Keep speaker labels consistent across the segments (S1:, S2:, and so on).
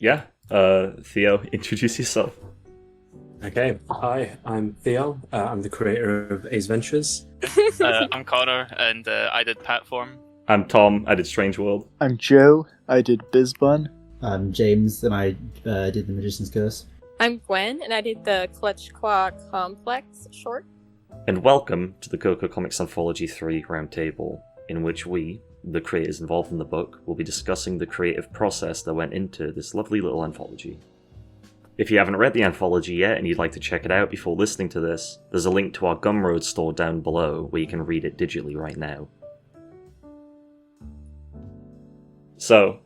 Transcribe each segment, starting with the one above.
S1: Yeah, Theo, introduce yourself.
S2: Okay, hi, I'm Theo. I'm the creator of Ace Ventures.
S3: I'm Connor, and I did Platform.
S1: I'm Tom, I did Strange World.
S4: I'm Joe, I did BizBun.
S5: I'm James, and I did The Magician's Curse.
S6: I'm Gwen, and I did the Clutch Claw Complex short.
S1: And welcome to the CoCo Comics Anthology 3 Roundtable, in which we, the creators involved in the book, will be discussing the creative process that went into this lovely little anthology. If you haven't read the anthology yet and you'd like to check it out before listening to this, there's a link to our Gumroad store down below where you can read it digitally right now. So,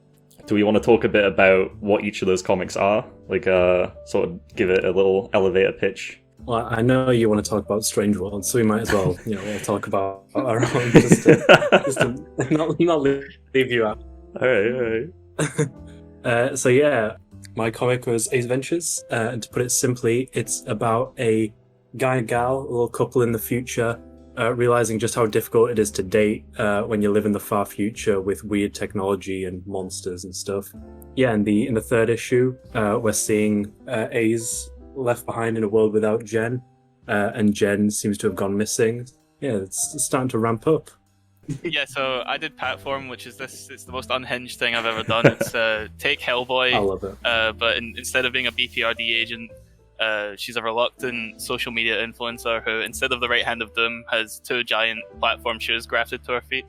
S1: do we want to talk a bit about what each of those comics are? Like, sort of give it a little elevator pitch?
S2: Well, I know you want to talk about Strange World, so we might as well, we'll talk about our own, just to not leave you out.
S1: Alright.
S2: So yeah, my comic was Ace Ventures, and to put it simply, it's about a guy and gal, a little couple in the future, realizing just how difficult it is to date when you live in the far future with weird technology and monsters and stuff. Yeah, and in the third issue, we're seeing Ace left behind in a world without Jen, and Jen seems to have gone missing. Yeah, it's starting to ramp up.
S3: Yeah, so I did Platform, which is it's the most unhinged thing I've ever done. It's take Hellboy,
S2: I love it.
S3: but instead of being a BPRD agent, she's a reluctant social media influencer who, instead of the right hand of doom, has two giant platform shoes grafted to her feet.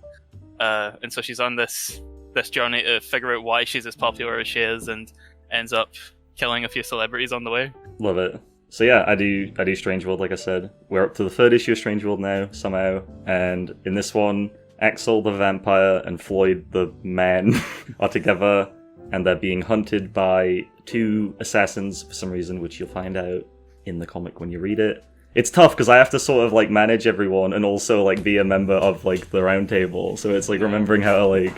S3: And so she's on this journey to figure out why she's as popular as she is, and ends up killing a few celebrities on the way.
S1: Love it. So yeah, I do Strange World, like I said. We're up to the third issue of Strange World now, somehow, and in this one, Axel the vampire and Floyd the man are together, and they're being hunted by two assassins for some reason, which you'll find out in the comic when you read it. It's tough because I have to sort of like manage everyone and also like be a member of like the round table, so it's like remembering how to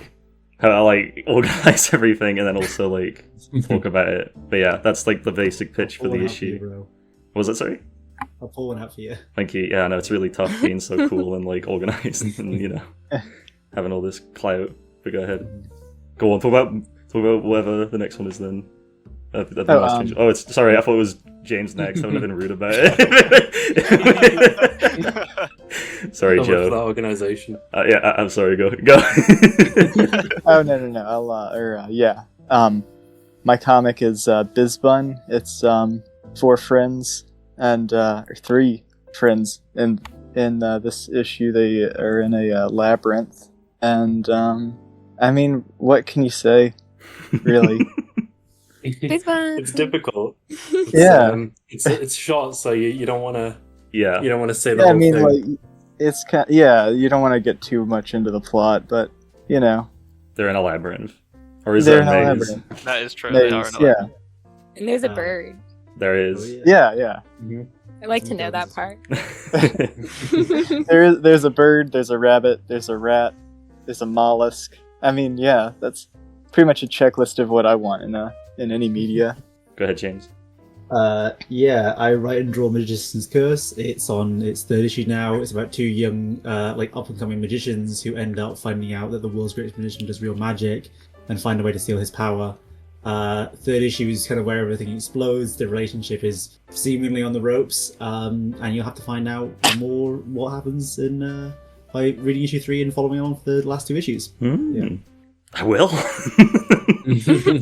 S1: organize everything and then also like talk about it. But yeah, that's like the basic pitch for the issue. What was it, sorry?
S5: I'll pull one out for you.
S1: Thank you. Yeah, no, it's really tough being so cool and like organized and having all this clout. But go ahead. Go on, talk about whatever the next one is then. It's sorry, I thought it was James next. I would have been rude about it. Sorry, Joe.
S2: For that organization.
S1: I'm sorry. Go.
S4: Oh no. My comic is BizBun. It's 4 friends and or 3 friends in this issue. They are in a labyrinth, and I mean, what can you say, really?
S2: It's difficult. It's short, so you don't want to.
S1: Yeah.
S2: You don't want to say the whole thing.
S4: Like it's you don't want to get too much into the plot, but
S1: they're in a labyrinth, or is
S4: they're
S1: that
S4: in a
S1: maze?
S4: labyrinth.
S3: That is true.
S4: Maze,
S3: They are in a labyrinth.
S6: And there's a bird.
S1: There is.
S4: Yeah.
S2: Mm-hmm.
S6: I like to know that part.
S4: There's a bird, there's a rabbit, there's a rat, there's a mollusk. I mean, yeah, that's pretty much a checklist of what I want in any media.
S1: Go ahead, James.
S5: I write and draw Magician's Curse. It's on its 3rd issue now. It's about 2 young, up-and-coming magicians who end up finding out that the world's greatest magician does real magic and find a way to steal his power. 3rd issue is kind of where everything explodes. The relationship is seemingly on the ropes, and you'll have to find out more what happens by reading issue 3 and following on for the last 2 issues. Yeah.
S1: I will.
S5: Awesome,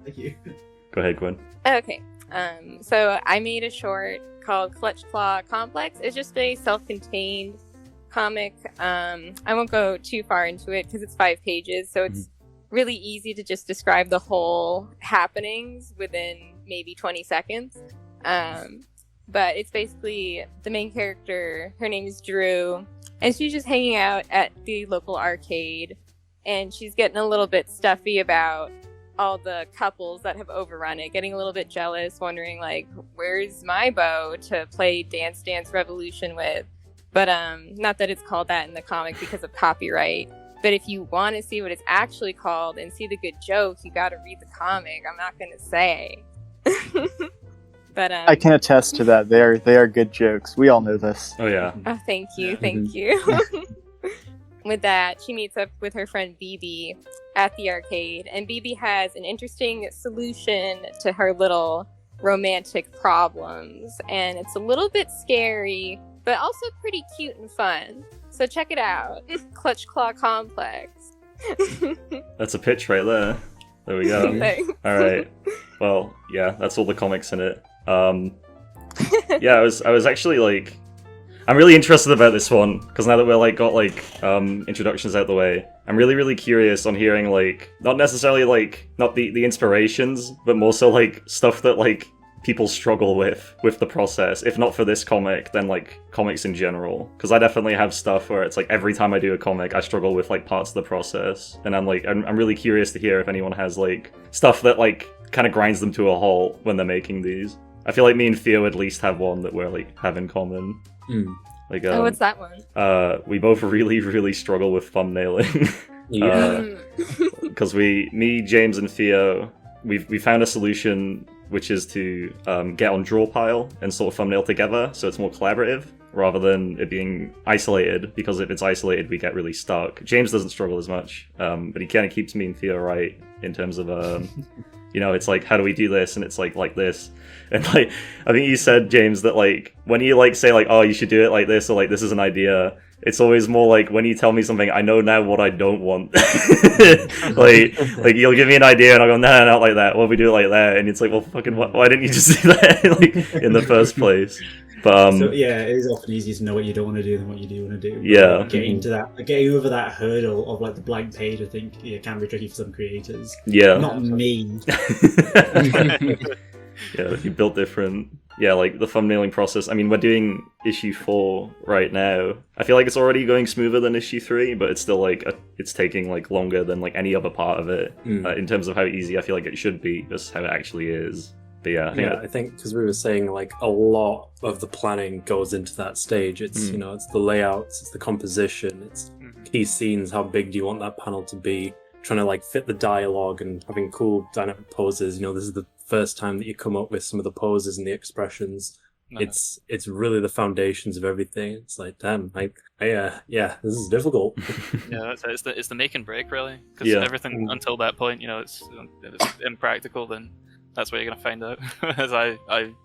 S5: thank you.
S1: Go ahead, Gwen.
S6: Okay. So I made a short called Clutch Claw Complex. It's just a self-contained comic. I won't go too far into it because it's 5 pages, so it's really easy to just describe the whole happenings within maybe 20 seconds. But it's basically the main character, her name is Drew, and she's just hanging out at the local arcade, and she's getting a little bit stuffy about all the couples that have overrun it, getting a little bit jealous, wondering like, where's my beau to play Dance Dance Revolution with? But not that it's called that in the comic because of copyright. But if you want to see what it's actually called and see the good jokes, you got to read the comic. I'm not going to say. But
S4: I can attest to that. They are good jokes. We all know this.
S1: Oh yeah.
S6: Oh, thank you. With that, she meets up with her friend BB, at the arcade, and BB has an interesting solution to her little romantic problems, and it's a little bit scary, but also pretty cute and fun. So check it out. Clutch Claw Complex.
S1: That's a pitch right there. There we go.
S6: Thanks.
S1: All right. Well, yeah, that's all the comics in it. Yeah, I was actually like, I'm really interested about this one because now that we're like got like introductions out the way, I'm really curious on hearing like not necessarily like not the inspirations, but more so like stuff that like people struggle with the process. If not for this comic, then like comics in general. Because I definitely have stuff where it's like every time I do a comic, I struggle with like parts of the process, and I'm really curious to hear if anyone has like stuff that like kind of grinds them to a halt when they're making these. I feel like me and Theo at least have one that we're like have in common. Like,
S6: what's that one?
S1: We both really struggle with thumbnailing. Because me, James, and Theo, we found a solution which is to get on draw pile and sort of thumbnail together, so it's more collaborative rather than it being isolated. Because if it's isolated, we get really stuck. James doesn't struggle as much, but he kind of keeps me and Theo right in terms of you know, it's like, how do we do this? And it's like this. And like, I think you said, James, that like when you like say like, oh, you should do it like this, or like this is an idea, it's always more like when you tell me something, I know now what I don't want. like you'll give me an idea and I'll go, no, not like that. Well, we do it like that, and it's like, well, fucking, why didn't you just do that like in the first place? But
S5: so yeah, it is often easier to know what you don't want to do than what you do want to do.
S1: Yeah,
S5: Getting over that hurdle of like the blank page, I think can be tricky for some creators.
S1: Yeah,
S5: not me.
S1: Yeah, you built different. Yeah, like the thumbnailing process. I mean, we're doing issue 4 right now. I feel like it's already going smoother than issue 3, but it's still like it's taking like longer than like any other part of it in terms of how easy I feel like it should be, just how it actually is. But yeah,
S2: I think because we were saying like a lot of the planning goes into that stage. It's you know, it's the layouts, it's the composition, it's key scenes. How big do you want that panel to be? Trying to like fit the dialogue and having cool dynamic poses. You know, this is the first time that you come up with some of the poses and the expressions. It's really the foundations of everything. It's like, damn, yeah, this is difficult.
S3: Yeah, it's the make and break really, because everything until that point, you know, it's impractical. Then that's where you're gonna find out, as I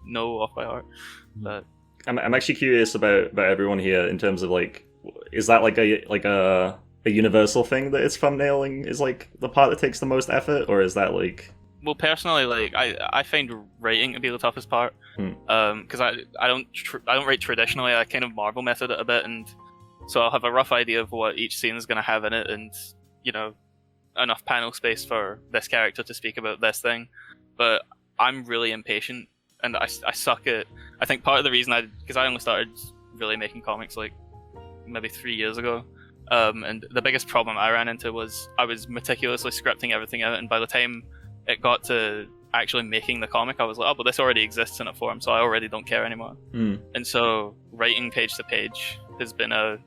S3: know off by heart. But
S1: I'm actually curious about everyone here in terms of like, is that like a universal thing that it's thumbnailing is like the part that takes the most effort, or is that like?
S3: Well, personally, like I find writing to be the toughest part, because I don't write traditionally. I kind of Marvel method it a bit, and so I'll have a rough idea of what each scene is going to have in it, and you know, enough panel space for this character to speak about this thing. But I'm really impatient, and I suck at. I think part of the reason because I only started really making comics like maybe 3 years ago. And the biggest problem I ran into was I was meticulously scripting everything out, and by the time it got to actually making the comic, I was like, oh, but this already exists in a form, so I already don't care anymore. And so writing page to page has been a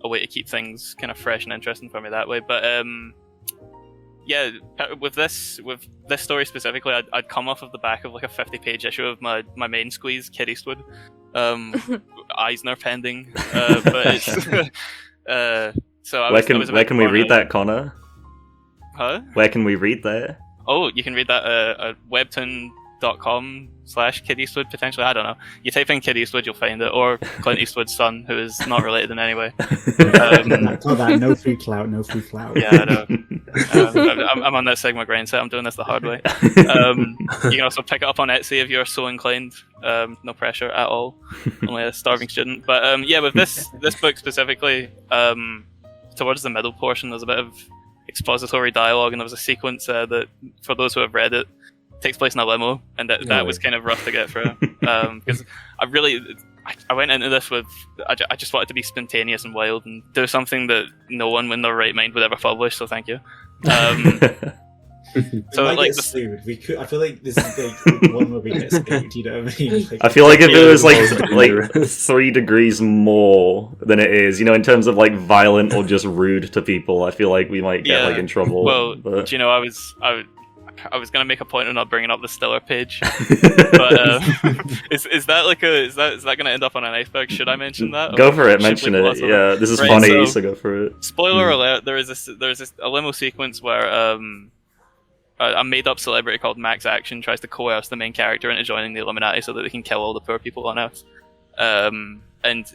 S3: way to keep things kind of fresh and interesting for me that way. But yeah, with this story specifically, I'd come off of the back of like a 50-page issue of my main squeeze, Kid Eastwood, Eisner pending, but it's so
S1: where can we read that, Connor?
S3: Huh?
S1: Where can we read that?
S3: Oh, you can read that at webtoon.com/Kid Eastwood, potentially. I don't know. You type in Kid Eastwood, you'll find it. Or Clint Eastwood's son, who is not related in any way.
S5: No free clout, no free clout.
S3: Yeah, I know. I'm on that Sigma grind set. I'm doing this the hard way. You can also pick it up on Etsy if you're so inclined. No pressure at all. Only a starving student. But yeah, with this book specifically, towards the middle portion, there's a bit of expository dialogue, and there was a sequence that, for those who have read it, takes place in a limo, and that was kind of rough to get through. Because I went into this with I just wanted to be spontaneous and wild and do something that no one in their right mind would ever publish. So thank you.
S5: So like sued. I feel like this is like one where we get sued. You know what I mean? Like,
S1: I feel like if it was like 3 degrees more than it is, you know, in terms of like violent or just rude to people, I feel like we might get like in trouble.
S3: Well,
S1: but...
S3: do you know, I I was gonna make a point of not bringing up the Stiller page, but is that like is that gonna end up on an iceberg? Should I mention that?
S1: Go
S3: Or
S1: for it,
S3: should we
S1: mention it.
S3: gloss over
S1: Yeah, this is
S3: Right,
S1: funny,
S3: so-
S1: so go for it.
S3: Spoiler alert: there's a limo sequence where a made-up celebrity called Max Action tries to coerce the main character into joining the Illuminati so that they can kill all the poor people on Earth. And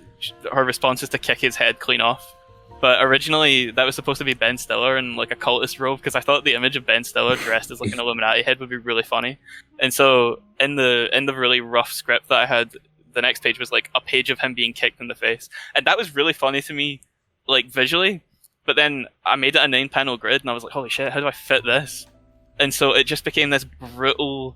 S3: her response is to kick his head clean off. But originally, that was supposed to be Ben Stiller in like a cultist robe, because I thought the image of Ben Stiller dressed as like an Illuminati head would be really funny. And so in the really rough script that I had, the next page was like a page of him being kicked in the face, and that was really funny to me, like visually. But then I made it a 9-panel grid, and I was like, holy shit, how do I fit this? And so it just became this brutal,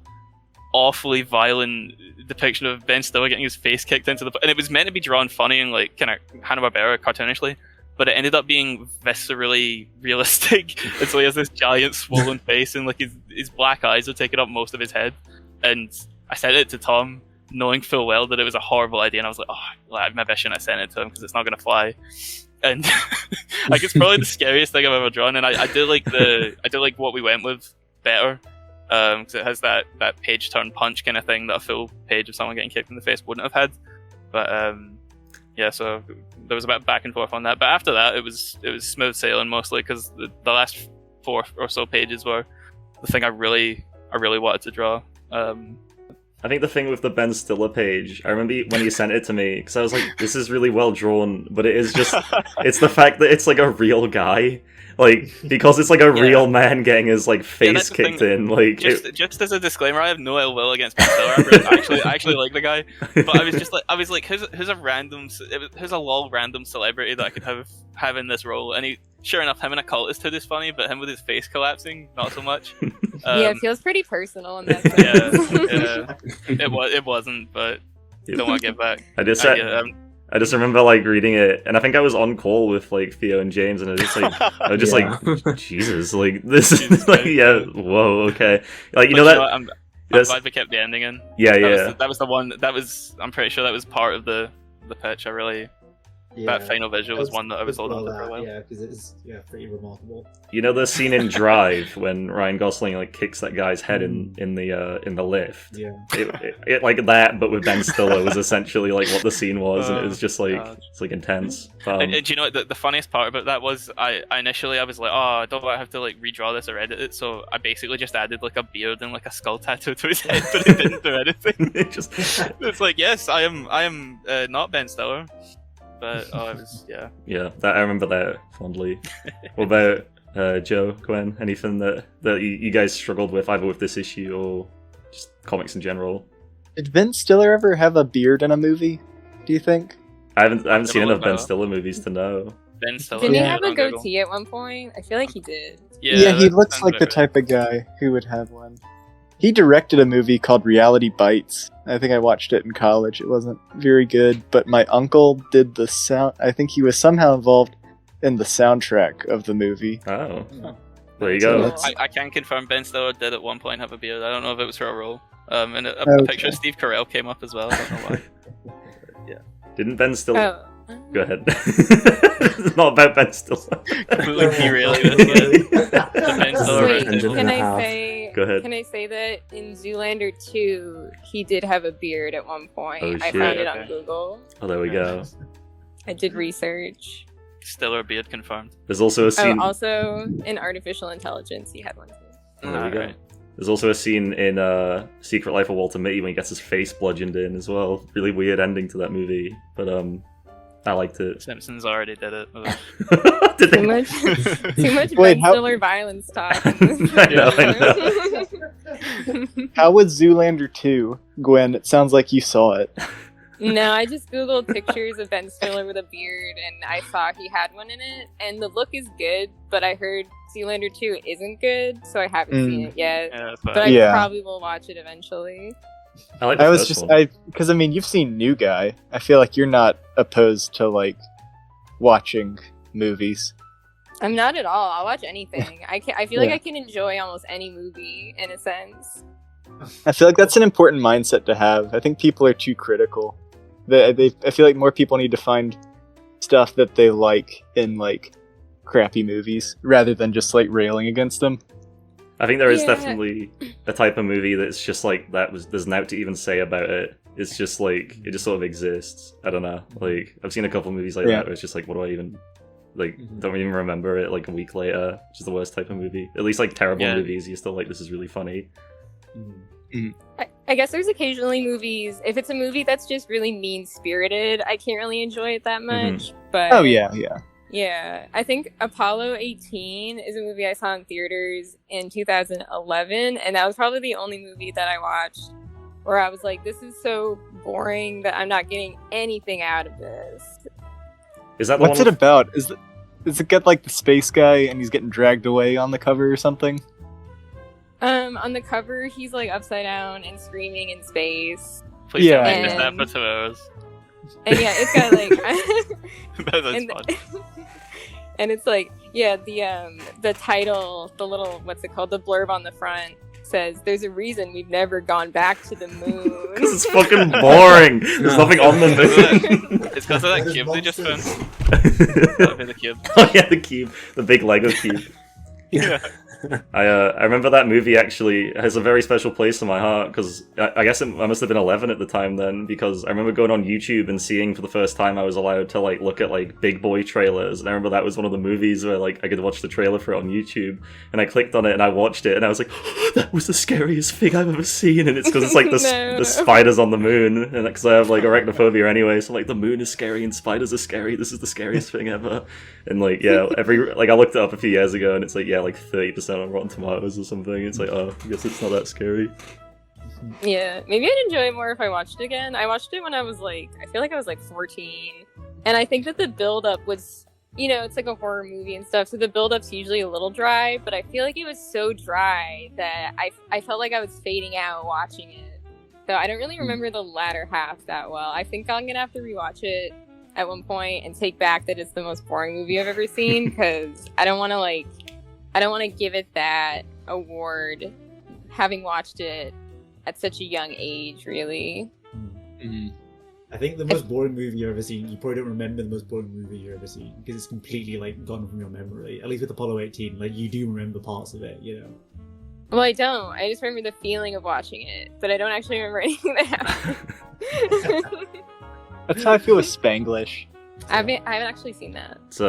S3: awfully violent depiction of Ben Stiller getting his face kicked into the... And it was meant to be drawn funny and like kind of Hanna-Barbera cartoonishly, but it ended up being viscerally realistic. And so he has this giant swollen face, and like his black eyes are taking up most of his head. And I sent it to Tom, knowing full well that it was a horrible idea, and I was like, oh, maybe I shouldn't have sent it to him because it's not going to fly. And like it's probably the scariest thing I've ever drawn, and I do like what we went with better, because it has that page turn punch kind of thing that a full page of someone getting kicked in the face wouldn't have had. But yeah, so there was a bit back and forth on that. But after that, it was smooth sailing mostly, because the last 4 or so pages were the thing I really wanted to draw.
S1: I think the thing with the Ben Stiller page, I remember when you sent it to me, because I was like, this is really well drawn, but it is just, it's the fact that it's like a real guy. Like, because it's like a real man getting his like face
S3: that's the
S1: kicked
S3: thing.
S1: in. Like,
S3: Just as a disclaimer, I have no ill will against Ben Stiller. I actually like the guy, but I was like, who's a lol random celebrity that I could have in this role? And sure enough, him in a cultist hood is funny, but him with his face collapsing, not so much.
S6: Yeah, it feels pretty personal in that sense.
S3: It wasn't, but don't want to get back.
S1: I just remember like reading it, and I think I was on call with like Theo and James, and I was just like, Jesus, like this is like, yeah, whoa, okay, like
S3: I'm glad we kept the ending in. That was the one. I'm pretty sure that was part of the pitch. That final visual was one that I was holding for a while.
S5: Yeah, because it's pretty remarkable.
S1: You know the scene in Drive when Ryan Gosling like kicks that guy's head in the lift.
S5: Yeah,
S1: it like that, but with Ben Stiller was essentially like what the scene was, and it was just like it's like intense.
S3: And do you know what the funniest part about that was? I initially was like, oh, I don't want to have to like redraw this or edit it, so I basically just added like a beard and like a skull tattoo to his head, but it didn't do anything. It's like, yes, I am not Ben Stiller. But
S1: yeah, I remember that fondly. What about Joe, Gwen? Anything that you guys struggled with, either with this issue or just comics in general?
S4: Did Ben Stiller ever have a beard in a movie, do you think?
S1: I haven't seen enough Ben Stiller movies to know.
S3: Ben Stiller.
S6: Didn't he have a goatee at one point? I feel like he did.
S4: Yeah, he looks like the type of guy who would have one. He directed a movie called Reality Bites. I think I watched it in college. It wasn't very good, but my uncle did the sound. I think he was somehow involved in the soundtrack of the movie.
S1: Oh, there you go.
S3: I can confirm Ben Stiller did at one point have a beard. I don't know if it was for a role. And a picture of Steve Carell came up as well. I don't know why.
S1: Yeah. Didn't Ben Stiller...
S6: Oh.
S1: Go ahead. It's not about Ben Stiller.
S3: Completely derailing this. Ben Stiller
S6: Wait,
S3: version.
S1: Go ahead.
S6: Can I say that in Zoolander 2, he did have a beard at one point?
S1: Oh,
S6: I
S1: shit.
S6: found it on Google.
S1: Oh, there we go.
S6: I did research.
S3: Stiller beard confirmed.
S1: There's also a scene...
S6: also in Artificial Intelligence, he had one too.
S1: Oh, there we go. There's also a scene in Secret Life of Walter Mitty when he gets his face bludgeoned in as well. Really weird ending to that movie, but I liked it.
S3: Simpsons already did it.
S1: Did
S6: Too much Ben Stiller violence talk.
S1: I know.
S4: How was Zoolander 2, Gwen? It sounds like you saw it.
S6: No, I just googled pictures of Ben Stiller with a beard, and I saw he had one in it, and the look is good, but I heard Zoolander 2 isn't good, so I haven't seen it yet.
S3: Yeah,
S6: but I probably will watch it eventually.
S4: Because I mean, you've seen New Guy. I feel like you're not opposed to like watching movies.
S6: I'm not at all. I'll watch anything. I feel like I can enjoy almost any movie in a sense.
S4: I feel like that's an important mindset to have. I think people are too critical. I feel like more people need to find stuff that they like in like crappy movies rather than just like railing against them.
S1: I think there is
S6: Yeah.
S1: definitely a type of movie that's just like there's nothing to even say about it. It's just like it just sort of exists. I don't know. Like I've seen a couple movies like
S4: Yeah.
S1: that where it's just like, what do I even like? Don't even remember it. Like a week later, which is the worst type of movie. At least like terrible
S3: Yeah.
S1: movies, you're still like, this is really funny.
S6: I guess there's occasionally movies, if it's a movie that's just really mean-spirited, I can't really enjoy it that much. But
S4: Oh yeah.
S6: yeah, I think Apollo 18 is a movie I saw in theaters in 2011, and that was probably the only movie that I watched where I was like, this is so boring that I'm not getting anything out of this.
S1: Is that the
S4: What's
S1: one?
S4: it about? Is it get like the space guy and he's getting dragged away on the cover or something?
S6: On the cover, he's like upside down and screaming in space.
S3: Please
S4: Yeah.
S3: don't make this
S6: And-
S3: that for 2 hours.
S6: And yeah, it's got like
S3: That's
S6: and,
S3: fun.
S6: and it's like, yeah, the title, the little, what's it called, the blurb on the front says, "There's a reason we've never gone back to the moon."
S1: Because it's fucking boring. There's nothing on the moon.
S3: It's because of that
S5: There's
S3: cube they just found.
S5: monsters.
S3: That'd be the cube.
S1: Oh yeah, the cube, the big Lego cube.
S3: Yeah.
S1: I remember that movie actually has a very special place in my heart because I guess I must have been 11 at the time then, because I remember going on YouTube and seeing for the first time I was allowed to like look at like big boy trailers, and I remember that was one of the movies where like I could watch the trailer for it on YouTube, and I clicked on it and I watched it and I was like, that was the scariest thing I've ever seen, and it's because it's like
S6: No.
S1: the spiders on the moon, and because I have like arachnophobia anyway, so like the moon is scary and spiders are scary. This is the scariest thing ever. And like yeah, I looked it up a few years ago and it's like yeah, like 30% on Rotten Tomatoes or something. It's like, oh, I guess it's not that scary.
S6: Yeah, maybe I'd enjoy it more if I watched it again. I watched it when I was like, I feel like I was like 14. And I think that the build-up was, you know, it's like a horror movie and stuff, so the build-up's usually a little dry, but I feel like it was so dry that I felt like I was fading out watching it. So I don't really remember the latter half that well. I think I'm gonna have to rewatch it at one point and take back that it's the most boring movie I've ever seen, because I don't want to give it that award having watched it at such a young age, really.
S5: I think the most boring movie you've ever seen, you probably don't remember the most boring movie you've ever seen because it's completely like gone from your memory. At least with Apollo 18, like you do remember parts of it, you know.
S6: Well, I don't. I just remember the feeling of watching it, but I don't actually remember anything that happened.
S4: That's how I feel with Spanglish.
S6: I haven't actually seen that.
S1: It's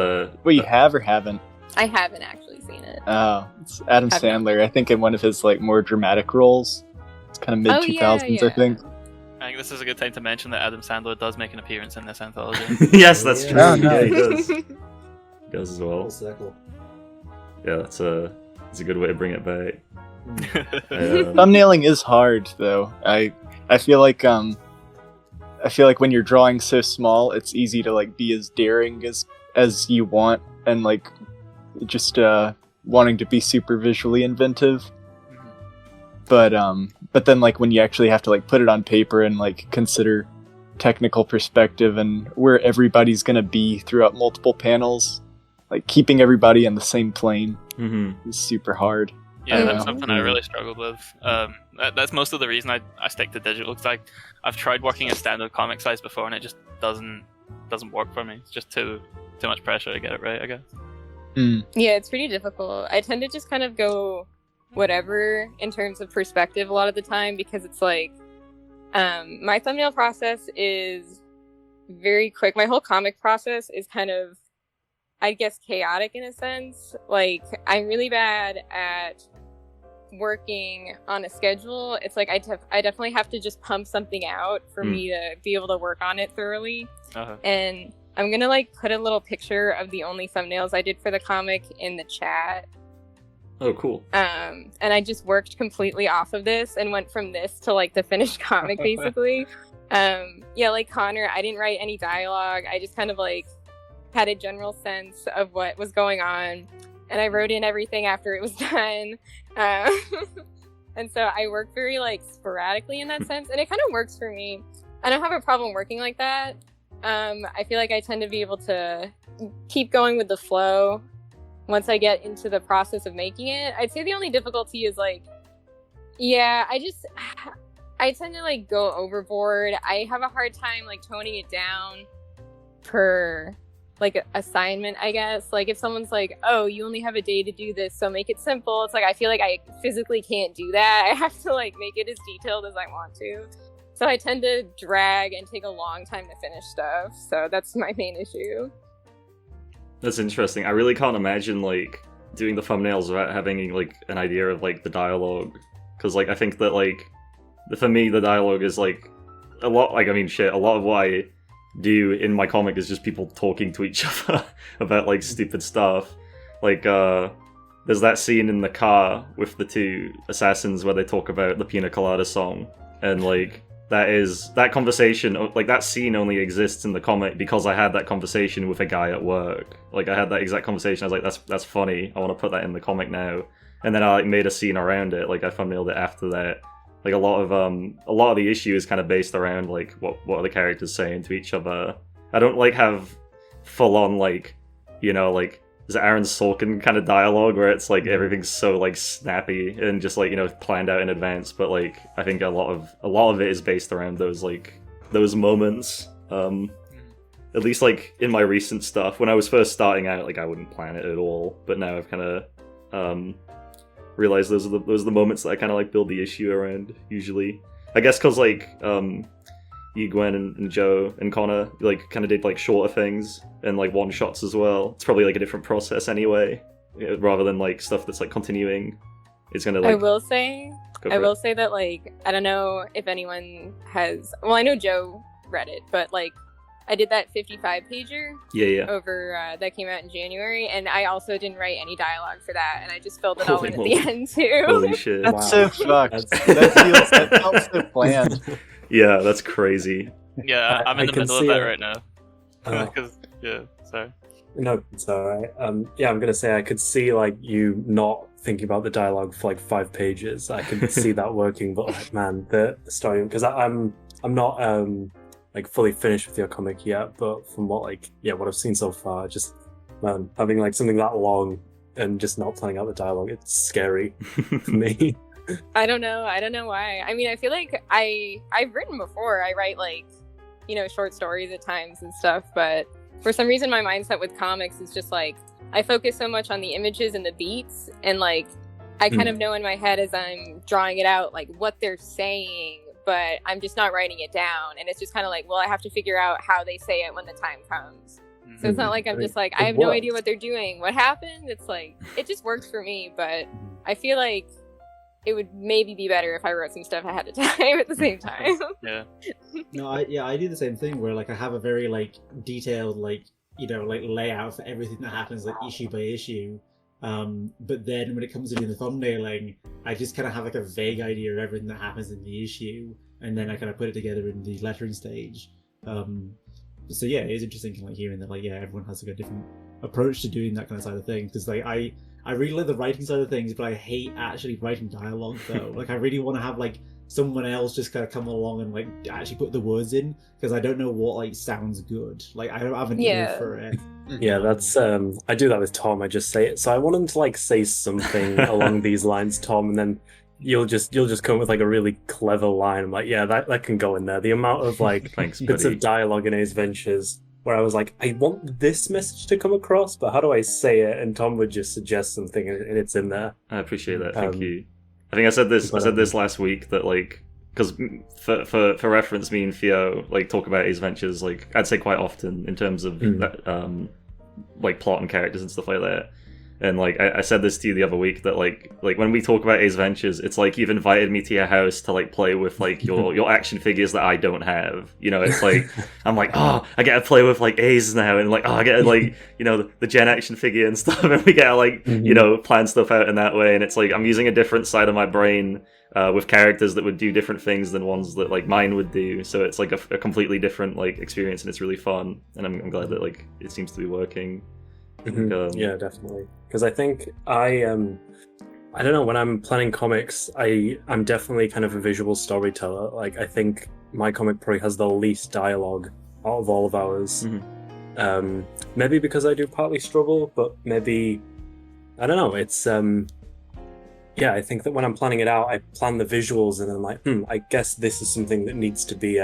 S4: Wait, you have or haven't?
S6: I haven't actually seen it.
S4: Oh, it's Adam
S6: I've-
S4: Sandler. I think in one of his like more dramatic roles. It's kind of mid 2000s, I think.
S3: I think this is a good time to mention that Adam Sandler does make an appearance in this anthology.
S1: yes, that's
S5: Yeah.
S1: true.
S4: Oh, no.
S1: Yeah, he does. He does as
S5: Full
S1: well.
S5: circle.
S1: Yeah, that's a good way to bring it back.
S4: Thumbnailing is hard though. I feel like when you're drawing so small, it's easy to like be as daring as you want, and like just wanting to be super visually inventive. But then like when you actually have to like put it on paper and like consider technical perspective and where everybody's gonna be throughout multiple panels, like keeping everybody on the same plane
S1: Mm-hmm.
S4: is super hard.
S3: Yeah, that's
S4: Yeah.
S3: something I really struggled with. That's most of the reason I stick to digital. Cause I've tried working at standard comic size before, and it just doesn't work for me. It's just too much pressure to get it right, I guess.
S6: Yeah, it's pretty difficult. I tend to just kind of go whatever in terms of perspective a lot of the time, because it's like my thumbnail process is very quick. My whole comic process is kind of, I guess, chaotic in a sense. Like, I'm really bad at working on a schedule. It's like I definitely have to just pump something out for me to be able to work on it thoroughly.
S3: Uh-huh.
S6: And I'm gonna like put a little picture of the only thumbnails I did for the comic in the chat.
S1: Oh, cool.
S6: And I just worked completely off of this and went from this to like the finished comic basically. Yeah, like Connor, I didn't write any dialogue. I just kind of like had a general sense of what was going on, and I wrote in everything after it was done. And so I work very like sporadically in that sense, and it kind of works for me. I don't have a problem working like that. I feel like I tend to be able to keep going with the flow once I get into the process of making it. I'd say the only difficulty is like, yeah, I tend to like go overboard. I have a hard time like toning it down per like a assignment, I guess. Like if someone's like, oh, you only have a day to do this, so make it simple. It's like I feel like I physically can't do that. I have to like make it as detailed as I want to. So I tend to drag and take a long time to finish stuff. So that's my main issue.
S1: That's interesting. I really can't imagine like doing the thumbnails without having like an idea of like the dialogue, because like I think that like for me the dialogue is like a lot. Like I mean, shit. A lot of what I do in my comic is just people talking to each other about like stupid stuff. Like there's that scene in the car with the two assassins where they talk about the Pina Colada song, and like that conversation, like that scene only exists in the comic because I had that conversation with a guy at work. Like I had that exact conversation. I was like, that's funny. I want to put that in the comic now. And then I like made a scene around it. Like I thumbnailed it after that. Like a lot of the issue is kind of based around like what are the characters saying to each other. I don't like have full on like, you know, like is it Aaron Sorkin kind of dialogue where it's like everything's so like snappy and just like, you know, planned out in advance. But like I think a lot of it is based around those moments. At least like in my recent stuff, when I was first starting out, like I wouldn't plan it at all. But now I've kind of realized those are the moments that I kind of like build the issue around usually. I guess because like you, Gwen, and Joe and Connor like kind of did like shorter things and like one shots as well. It's probably like a different process anyway, rather than like stuff that's like continuing. It's gonna like.
S6: I will say that like I don't know if anyone has. Well, I know Joe read it, but like I did that 55 pager.
S1: Yeah.
S6: Over that came out in January, and I also didn't write any dialogue for that, and I just filled it all in at the end too.
S1: Holy shit!
S4: That's so fucked. That felt so planned.
S1: Yeah, that's crazy.
S3: Yeah, I'm in the middle of that right now. Sorry.
S2: No, it's alright. Yeah, I'm gonna say I could see like you not thinking about the dialogue for like 5 pages. I could see that working, but like, man, the story, because I'm not like fully finished with your comic yet, but from what I've seen so far, just man, having like something that long and just not planning out the dialogue, it's scary for me.
S6: I don't know why. I mean, I feel like I've written before. I write like, you know, short stories at times and stuff, but for some reason my mindset with comics is just like I focus so much on the images and the beats, and like I kind of know in my head as I'm drawing it out like what they're saying, but I'm just not writing it down, and it's just kind of like, well, I have to figure out how they say it when the time comes. So it's not like I'm just like I have no idea what they're doing. What happened? It's like it just works for me, but I feel like it would maybe be better if I wrote some stuff ahead of time at the same time.
S3: Yeah.
S5: No, I do the same thing where like I have a very like detailed like, you know, like layout for everything that happens like issue by issue. But then when it comes to doing the thumbnailing, I just kind of have like a vague idea of everything that happens in the issue, and then I kind of put it together in the lettering stage. So yeah, it's interesting like hearing that like everyone has like a different approach to doing that kind of side of things, because like I really like the writing side of things, but I hate actually writing dialogue though. Like I really want to have like someone else just kind of come along and like actually put the words in, because I don't know what like sounds good. Like I don't have an ear for it.
S2: Yeah, that's I do that with Tom. I just say it. So I want him to like say something along these lines, Tom, and then you'll just come up with like a really clever line. I'm like, yeah, that can go in there. The amount of like
S1: Thanks,
S2: bits
S1: buddy.
S2: of dialogue in Ace Ventures where I was like, I want this message to come across, but how do I say it? And Tom would just suggest something, and it's in there.
S1: I appreciate that. Thank you. I think I said this last week that like, because for reference, me and Theo like talk about Ace Ventures like I'd say quite often in terms of that, like plot and characters and stuff like that. And like I said this to you the other week that like when we talk about Ace Ventures, it's like you've invited me to your house to like play with like your action figures that I don't have. You know, it's like I'm like, oh, I get to play with like Ace now, and like, oh, I get to like, you know, the Gen action figure and stuff, and we get to like, you know, plan stuff out in that way. And it's like I'm using a different side of my brain with characters that would do different things than ones that like mine would do. So it's like a completely different like experience, and it's really fun. And I'm glad that like it seems to be working.
S2: Yeah, definitely. Because I think I don't know, when I'm planning comics, I'm definitely kind of a visual storyteller. Like I think my comic probably has the least dialogue out of all of ours. Maybe because I do partly struggle, but maybe I don't know. It's I think that when I'm planning it out, I plan the visuals, and then I'm like, I guess this is something that needs to be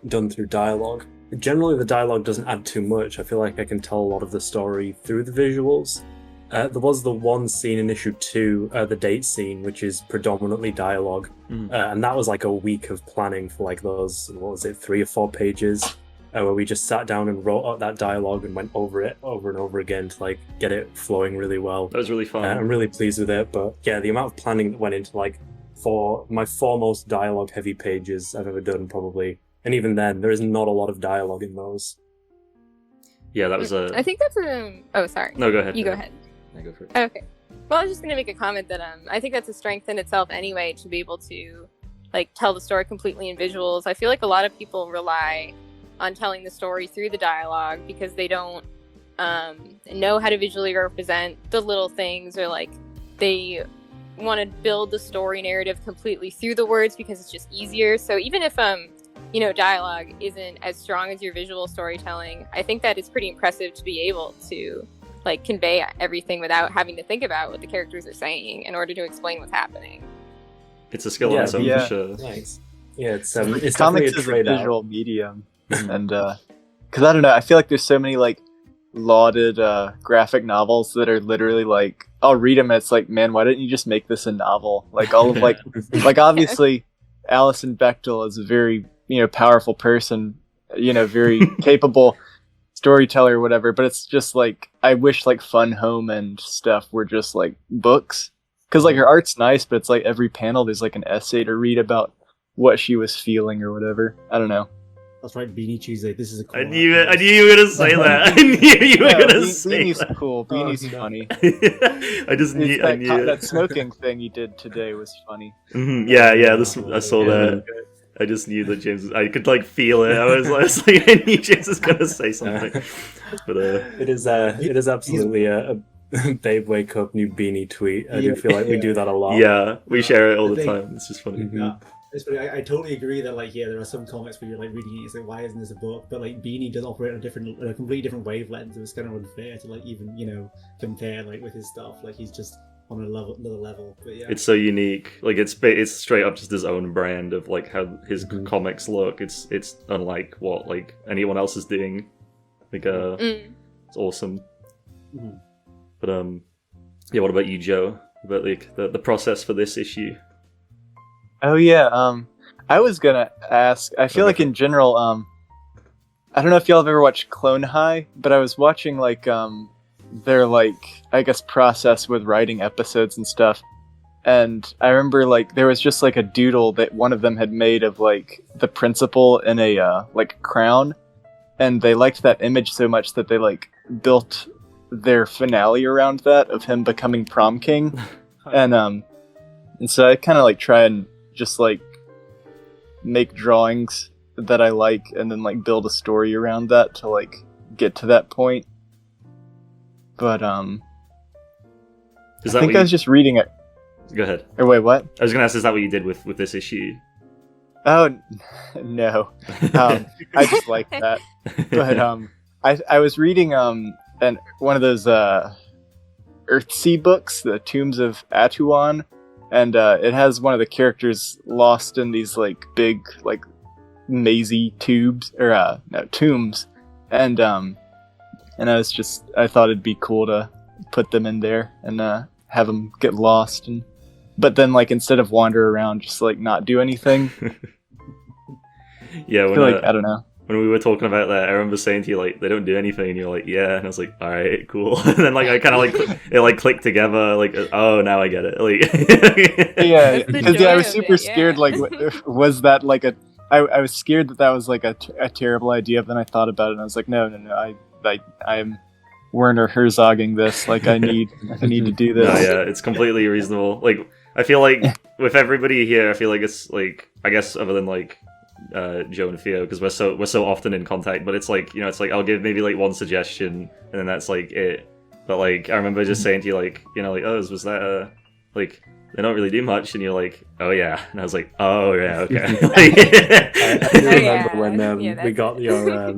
S2: done through dialogue. generally the dialogue doesn't add too much. I feel like I can tell a lot of the story through the visuals. There was the one scene in issue 2, the date scene, which is predominantly dialogue, and that was like a week of planning for like those, 3 or 4 pages, where we just sat down and wrote out that dialogue and went over it over and over again to like get it flowing really well.
S1: That was really fun.
S2: I'm really pleased with it, but yeah, the amount of planning that went into like for my 4 most dialogue heavy pages I've ever done probably, and even then there is not a lot of dialogue in those.
S1: Yeah, that was
S6: I think that's a... Oh, sorry.
S1: No, go ahead.
S6: You go ahead.
S1: Yeah, go for it.
S6: Okay. Well, I was just going to make a comment that I think that's a strength in itself anyway, to be able to like tell the story completely in visuals. I feel like a lot of people rely on telling the story through the dialogue because they don't know how to visually represent the little things, or like they want to build the story narrative completely through the words because it's just easier. So even if dialogue isn't as strong as your visual storytelling, I think that it's pretty impressive to be able to like convey everything without having to think about what the characters are saying in order to explain what's happening.
S1: It's a skill on its own for sure.
S2: Nice. Yeah, it's definitely
S4: comics
S2: a
S4: is a
S2: trade
S4: visual medium, and because I don't know, I feel like there's so many like lauded graphic novels that are literally like, I'll read them and it's like, man, why didn't you just make this a novel? Like all of like obviously Alison Bechtel is a very powerful person, very capable storyteller or whatever, but it's just like, I wish like Fun Home and stuff were just like books, because like her art's nice, but it's like every panel there's like an essay to read about what she was feeling or whatever. I don't know.
S5: That's right, Beanie Tuesday. This is a.
S1: I knew it. I knew you were gonna say that. I knew you were gonna say
S4: Beanie's
S1: that.
S4: cool. Beanie's funny.
S1: I just knew. I knew
S4: that smoking thing you did today was funny.
S1: Mm-hmm. Yeah. I saw that. I just knew that James. I could like feel it. I was like, I knew James was gonna say something. But
S2: it is absolutely a Babe Wake Up new Beanie tweet. I do feel like we do that a lot.
S1: Yeah, we share it all the time. It's just funny.
S2: Mm-hmm.
S5: Yeah. I totally agree that like there are some comics where you're like reading it, it's like, why isn't this a book? But like Beanie does operate on a completely different wavelength, so it's kind of unfair to like even compare like with his stuff. Like he's just on another level. But yeah,
S1: it's so unique. Like it's straight up just his own brand of like how his comics look. It's unlike what like anyone else is doing. Like it's awesome.
S5: Mm-hmm.
S1: But yeah. What about you, Joe? About like the process for this issue?
S4: Oh yeah, I was gonna ask. I feel like in general, I don't know if y'all have ever watched Clone High, but I was watching like their like I guess process with writing episodes and stuff, and I remember like there was just like a doodle that one of them had made of like the principal in a like crown, and they liked that image so much that they like built their finale around that of him becoming prom king, and so I kind of like try and just like make drawings that I like and then like build a story around that to like get to that point. But I think I was just reading it.
S1: Go ahead.
S4: Or wait, what?
S1: I was gonna ask, is that what you did with this issue?
S4: Oh no. I just like that. But I was reading and one of those Earthsea books, the Tombs of Atuan. And it has one of the characters lost in these like big like mazy tombs, and I thought it'd be cool to put them in there and have them get lost, but then like instead of wander around, just like not do anything.
S1: Yeah,
S4: I don't know.
S1: When we were talking about that, I remember saying to you, like, they don't do anything, and you're like, yeah, and I was like, alright, cool. And then, like, I kind of, like, it, like, clicked together, like, oh, now I get it. Like,
S4: yeah, because, I was super scared, like, was that, like, I was scared that was, like, a terrible idea, but then I thought about it, and I was like, no, I'm Werner Herzogging this, like, I need to do this.
S1: No, yeah, it's completely reasonable. Like, I feel like, with everybody here, I feel like it's, like, I guess, other than, like, Joe and Theo, because we're so often in contact, but it's like, it's like I'll give maybe like one suggestion and then that's like it. But like I remember just saying to you like, like, oh, was that like they don't really do much, and you're like, oh yeah, and I was like, oh yeah, okay.
S2: I do remember when we got your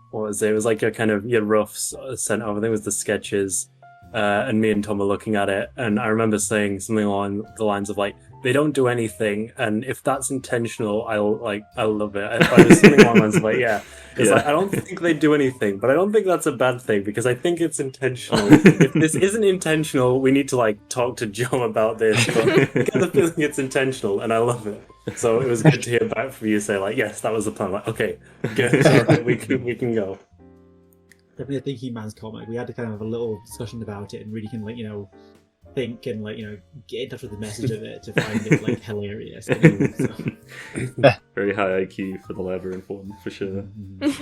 S2: what was it? It was like your kind of your roughs sent over. I think it was the sketches, and me and Tom were looking at it, and I remember saying something along the lines of like, they don't do anything, and if that's intentional, I love it. If I was something along those lines, it's like I don't think they do anything, but I don't think that's a bad thing because I think it's intentional. If this isn't intentional, we need to like talk to Joe about this. But I get the feeling it's intentional, and I love it. So it was good to hear back from you say like, yes, that was the plan. Like, okay, good, so we can go.
S5: Definitely a thinking man's comic. We had to kind of have a little discussion about it and really can think and get in touch with the message of it to find it hilarious.
S1: Very high IQ for the labyrinth one, for sure.
S3: There's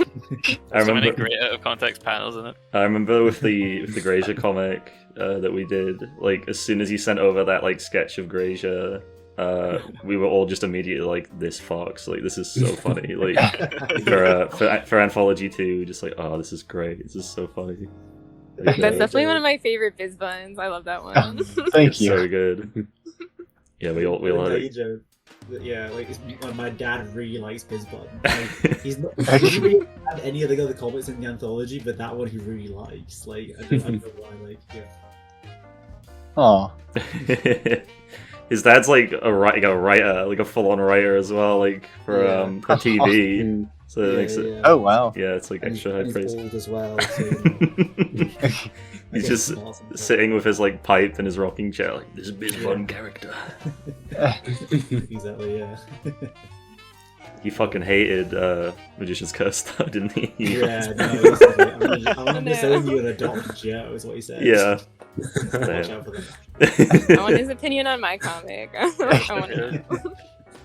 S3: so many great out of context panels in it.
S1: I remember with the Grazer comic that we did, as soon as you sent over that sketch of Grazer, we were all just immediately like, this fox, this is so funny. For Anthology 2, just oh, this is great. This is so funny.
S6: That's definitely one of my favorite Biz Buns. I love that one.
S4: Thank you.
S1: So good. Yeah, we all had it.
S5: Yeah, my dad really likes Biz Bun. He doesn't really have any of the other comics in the anthology, but that one he really likes. I don't know why.
S4: Aw.
S1: His dad's a writer, a full-on writer as well, for TV. So it makes it.
S4: Oh wow.
S1: Yeah, it's extra high praise.
S5: Old as well. So,
S1: he's just sitting with his pipe and his rocking chair, this is Biz Bun character.
S5: Exactly. Yeah.
S1: He fucking hated Magician's Curse, though, didn't he?
S5: Yeah. No, I'm just telling you an adopted Joe, is what he said.
S1: Yeah.
S5: Watch out for that.
S6: I want his opinion on my comic. I want to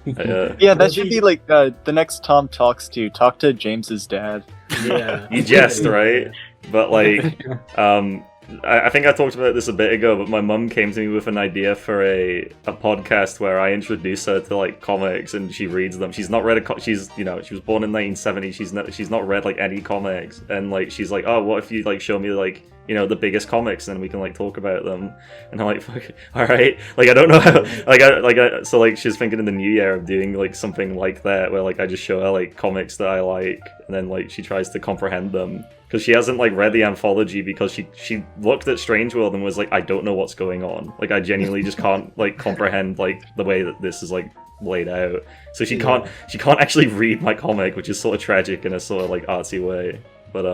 S6: know.
S4: Yeah, that should be the next Tom talks to. Talk to James's dad.
S5: Yeah.
S1: You jest, right? But I think I talked about this a bit ago, but my mum came to me with an idea for a podcast where I introduce her to comics and she reads them. She's not read she was born in 1970. She's not read any comics, and she's like, oh, what if you show me the biggest comics, and we can talk about them. And I'm like, fuck, all right. I don't know how. So she's thinking in the new year of doing something like that, where I just show her comics that I like, and then she tries to comprehend them. Because she hasn't read the anthology, because she looked at Strange World and was like, I don't know what's going on. I genuinely just can't comprehend the way that this is laid out. So she can't actually read my comic, which is sort of tragic in a sort of artsy way. But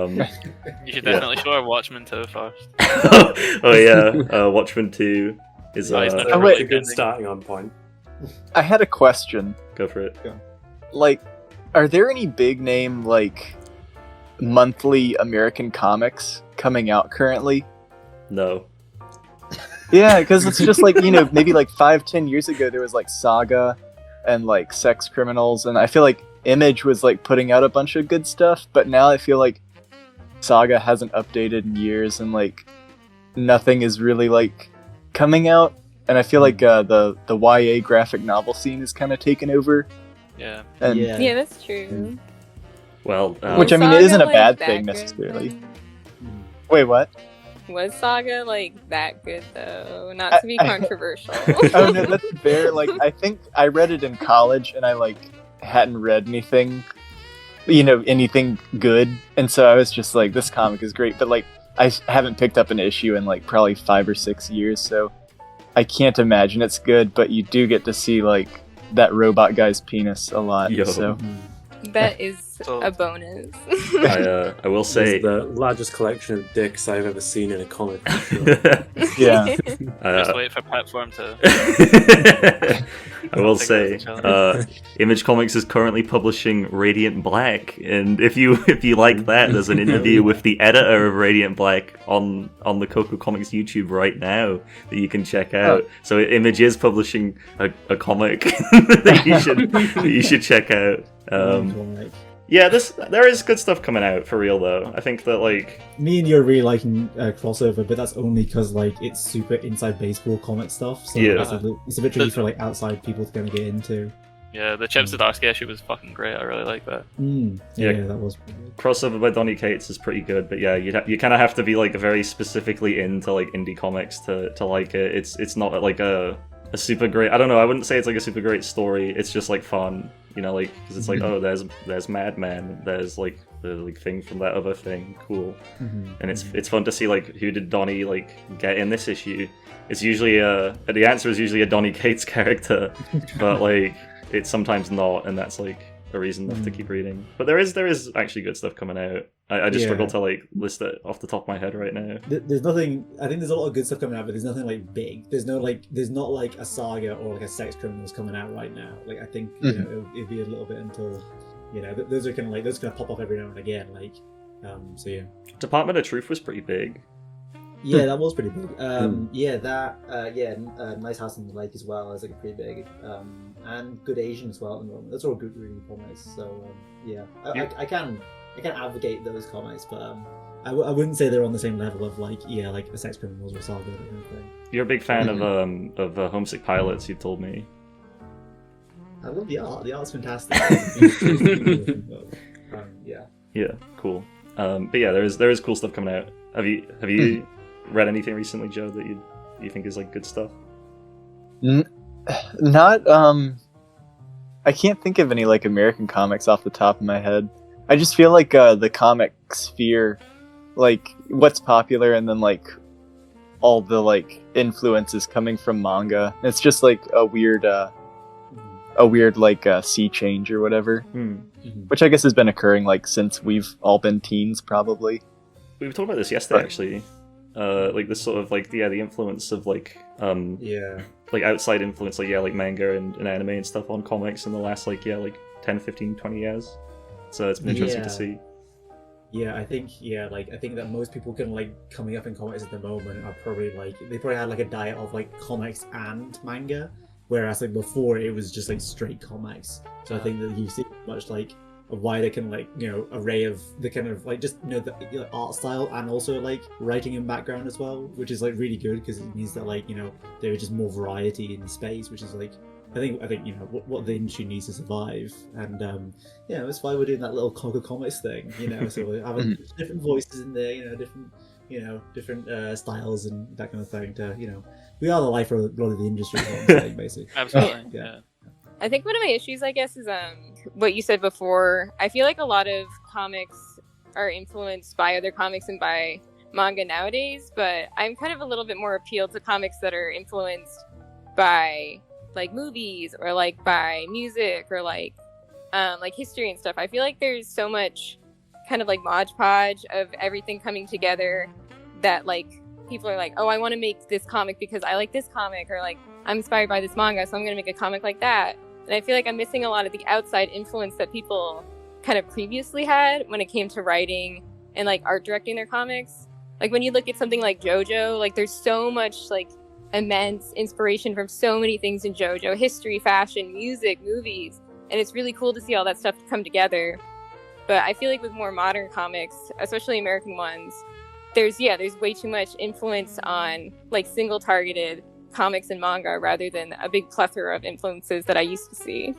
S3: you should definitely show her Watchmen 2 first.
S1: Oh yeah, Watchmen 2 is
S2: a good starting on point.
S4: I had a question.
S1: Go for it.
S4: Are there any big name monthly American comics coming out currently?
S1: No.
S4: Yeah, because it's just maybe 5-10 years ago there was Saga and Sex Criminals, and I feel Image was putting out a bunch of good stuff, but now I feel Saga hasn't updated in years, and nothing is really coming out, and I feel the YA graphic novel scene is kind of taken over.
S3: Yeah.
S4: And
S6: yeah, that's true.
S1: Well,
S4: which I mean, it isn't a bad
S6: that
S4: thing
S6: good,
S4: necessarily.
S6: though?
S4: Wait, what?
S6: Was Saga that good though? Not to be controversial.
S4: Oh no, that's fair. I think I read it in college, and I hadn't read anything, anything good, and so I was just this comic is great, but I haven't picked up an issue in probably 5 or 6 years, so I can't imagine it's good. But you do get to see that robot guy's penis a lot.
S1: Yo.
S4: So
S6: That is a bonus.
S1: I will say
S2: It's the largest collection of dicks I've ever seen in a comic. For sure.
S4: yeah.
S3: Just wait for Platform to.
S1: I will say, Image Comics is currently publishing Radiant Black, and if you like that, there's an interview with the editor of Radiant Black on the CoCo Comics YouTube right now that you can check out. So Image is publishing a comic that you should check out. Yeah, there is good stuff coming out for real though. I think that
S5: me and you are really liking Crossover, but that's only because it's super inside baseball comic stuff. So
S1: Yeah.
S5: it's a bit tricky for outside people to kind of get into.
S3: Yeah, the Chip Zdarsky issue was fucking great. I really like that.
S5: Yeah,
S1: Yeah.
S5: that was pretty good.
S1: Crossover by Donny Cates is pretty good, but yeah, you kind of have to be very specifically into indie comics to like it. It's not a super great. I don't know. I wouldn't say it's a super great story. It's just fun, because it's oh, there's Madman, there's the like thing from that other thing. Cool.
S5: Mm-hmm.
S1: And it's fun to see like who did Donnie like get in this issue. It's usually the answer is usually a Donnie Cates character, but like it's sometimes not, and that's like a reason enough to keep reading. But there is actually good stuff coming out. I just struggle to like list it off the top of my head right now.
S5: There's nothing. I think there's a lot of good stuff coming out, but there's nothing like big. There's not like a saga or like a Sex Criminals coming out right now. Like I think it'll be a little bit until those are kind of like those gonna pop up every now and again. Like so yeah.
S1: Department of Truth was pretty big.
S5: Yeah, that was pretty big. Nice House on the Lake as well is like pretty big. And Good Asian as well at the moment. Those are all good reading comics. So I can advocate those comics, but I wouldn't say they're on the same level of like a Sex Criminals or Saga or anything.
S1: You're a big fan of Homesick Pilots, you told me.
S5: I love the art. The art's fantastic.
S1: Yeah, cool. But yeah, there is cool stuff coming out. Have you read anything recently, Joe, that you think is like good stuff?
S4: Not I can't think of any like American comics off the top of my head. I just feel like the comic sphere, like what's popular, and then like all the like influences coming from manga. It's just like a weird like sea change or whatever, which I guess has been occurring like since we've all been teens, probably.
S1: We were talking about this yesterday, actually. Like this sort of like the influence of like like outside influence, like manga and anime and stuff on comics in the last like 10, 15, 20 years. So it's been interesting to see.
S5: Yeah, I think that most people kind of like coming up in comics at the moment are probably like they probably had like a diet of like comics and manga, whereas like before it was just like straight comics. So I think that you see much like a wider kind of like array of the kind of like just the art style and also like writing and background as well, which is like really good because it means that like there is just more variety in the space, which is like I think what the industry needs to survive. And that's why we're doing that little CoCo Comics thing, so we're having different voices in there, different styles and that kind of thing to we are the life of a lot of the industry, is what I'm saying, basically.
S3: Absolutely.
S6: Yeah. I think one of my issues, I guess, is what you said before. I feel like a lot of comics are influenced by other comics and by manga nowadays, but I'm kind of a little bit more appealed to comics that are influenced by like movies or like by music or like history and stuff. I feel like there's so much kind of like Mod Podge of everything coming together that like people are like, oh, I want to make this comic because I like this comic, or like I'm inspired by this manga, so I'm going to make a comic like that. And I feel like I'm missing a lot of the outside influence that people kind of previously had when it came to writing and like art directing their comics. Like when you look at something like JoJo, like there's so much like immense inspiration from so many things in JoJo: history, fashion, music, movies. And it's really cool to see all that stuff come together. But I feel like with more modern comics, especially American ones, there's way too much influence on like single targeted comics and manga rather than a big plethora of influences that I used to see.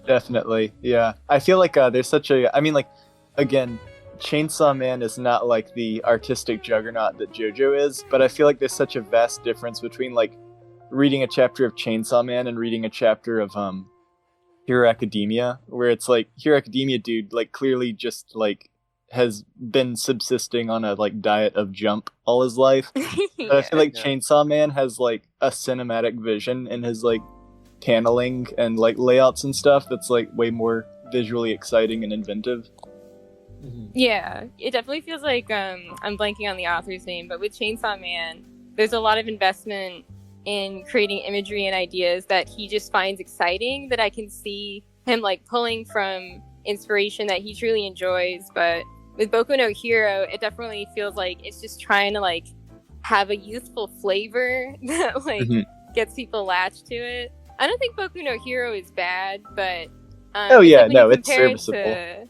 S4: Definitely, yeah. I feel like there's such a, I mean, like, again, Chainsaw Man is not like the artistic juggernaut that JoJo is, but I feel like there's such a vast difference between like reading a chapter of Chainsaw Man and reading a chapter of Hero Academia, where it's like Hero Academia dude like clearly just like has been subsisting on a like diet of Jump all his life. But I feel like Chainsaw Man has like a cinematic vision in his like paneling and like layouts and stuff that's like way more visually exciting and inventive.
S6: Yeah, it definitely feels like I'm blanking on the author's name, but with Chainsaw Man, there's a lot of investment in creating imagery and ideas that he just finds exciting, that I can see him like pulling from inspiration that he truly enjoys. But with Boku no Hero, it definitely feels like it's just trying to like have a youthful flavor that like gets people latched to it. I don't think Boku no Hero is bad, but
S4: it's serviceable.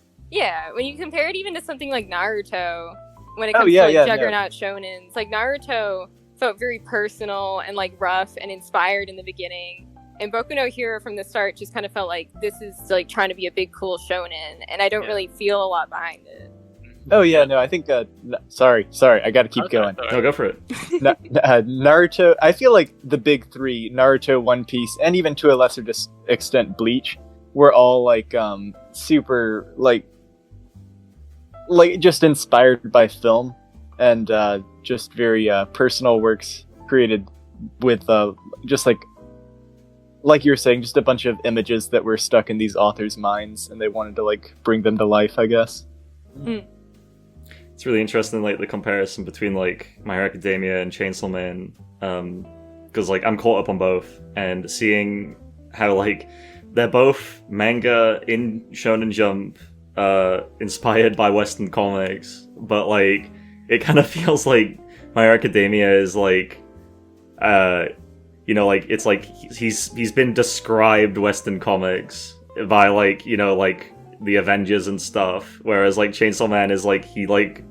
S6: When you compare it even to something like Naruto, when it comes to juggernaut shonens, like Naruto felt very personal and like rough and inspired in the beginning, and Boku no Hero from the start just kind of felt like this is like trying to be a big cool shonen, and I don't really feel a lot behind it.
S4: I think sorry, I gotta keep going.
S1: No, go for it.
S4: Naruto, I feel like the big three, Naruto, One Piece, and even to a lesser extent Bleach, were all like super like like just inspired by film and just very personal works created with just like you were saying, just a bunch of images that were stuck in these authors' minds, and they wanted to like bring them to life, I guess.
S1: It's really interesting, like the comparison between like My Hero Academia and Chainsaw Man, because like I'm caught up on both, and seeing how like they're both manga in Shonen Jump, inspired by Western comics, but like it kind of feels like My Hero Academia is like, you know, like it's like he's been described Western comics by like, you know, like the Avengers and stuff, whereas like Chainsaw Man is like he like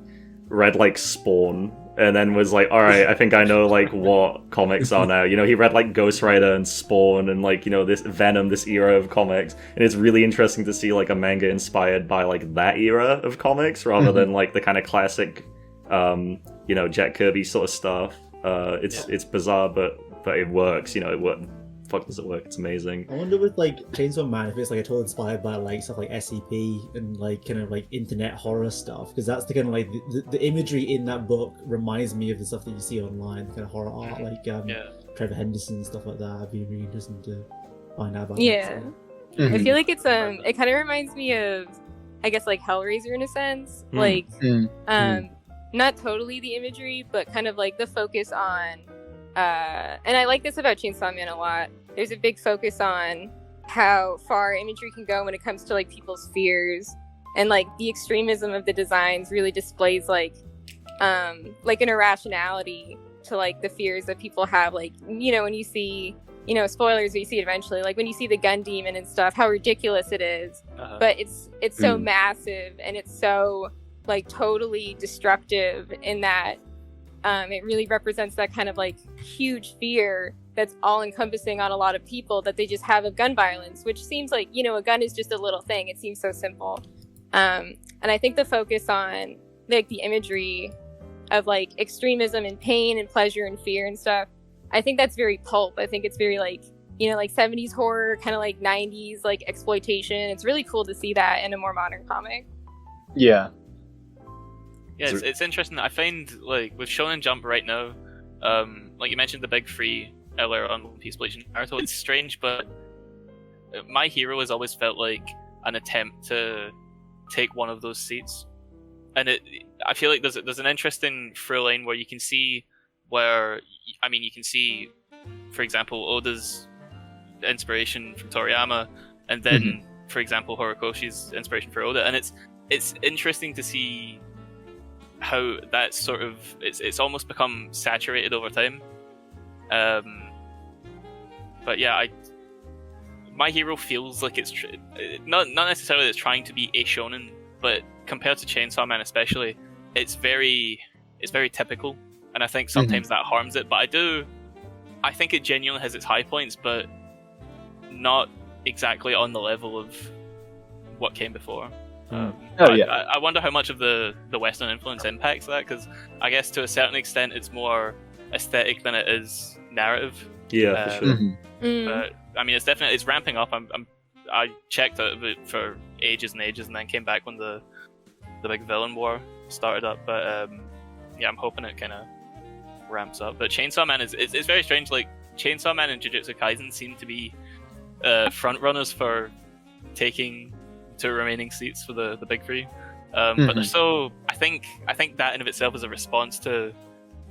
S1: read like Spawn and then was like, all right, I think I know like what comics are now. You know, he read like Ghost Rider and Spawn and like, you know, this Venom, this era of comics, and it's really interesting to see like a manga inspired by like that era of comics rather than like the kind of classic, you know, Jack Kirby sort of stuff. It's bizarre, but it works. You know, it works. Fuck, does it work? It's amazing.
S5: I wonder with like Chainsaw Man if it's like a total inspired by like stuff like SCP and like kind of like internet horror stuff, because that's the kind of like the imagery in that book reminds me of the stuff that you see online, the kind of horror art like Trevor Henderson and stuff like that. I'd be really interested to find out about.
S6: Yeah,
S5: that,
S6: I feel like it's it kind of reminds me of, I guess, like Hellraiser in a sense, like not totally the imagery, but kind of like the focus on. And I like this about Chainsaw Man a lot. There's a big focus on how far imagery can go when it comes to like people's fears, and like the extremism of the designs really displays like an irrationality to like the fears that people have. Like, you know, when you see, you know, spoilers, but you see it eventually, like when you see the gun demon and stuff, how ridiculous it is. But it's so massive, and it's so like totally destructive in that it really represents that kind of like huge fear that's all encompassing on a lot of people that they just have of gun violence, which seems like, you know, a gun is just a little thing. It seems so simple. And I think the focus on like the imagery of like extremism and pain and pleasure and fear and stuff, I think that's very pulp. I think it's very like, you know, like 70s horror, kind of like 90s like exploitation. It's really cool to see that in a more modern comic.
S4: Yeah.
S3: Yeah, it's interesting. I find, like, with Shonen Jump right now, like you mentioned the big three earlier on One Piece, Bleach, and Naruto, it's strange, but My Hero has always felt like an attempt to take one of those seats. And I feel like there's an interesting through line where you can see you can see, for example, Oda's inspiration from Toriyama, and then, for example, Horikoshi's inspiration for Oda, and it's interesting to see how that sort of it's almost become saturated over time. But yeah, My Hero feels like it's not necessarily it's trying to be a shonen, but compared to Chainsaw Man especially, it's very typical, and I think sometimes that harms it. But I think it genuinely has its high points, but not exactly on the level of what came before. I wonder how much of the Western influence impacts that, because I guess to a certain extent it's more aesthetic than it is narrative.
S1: Yeah, for sure.
S3: But I mean, it's ramping up. I checked out of it for ages and ages, and then came back when the big villain war started up. But yeah, I'm hoping it kind of ramps up. But Chainsaw Man it's very strange. Like Chainsaw Man and Jujutsu Kaisen seem to be front runners for taking 2 remaining seats for the big three, but they're so. I think that in of itself is a response to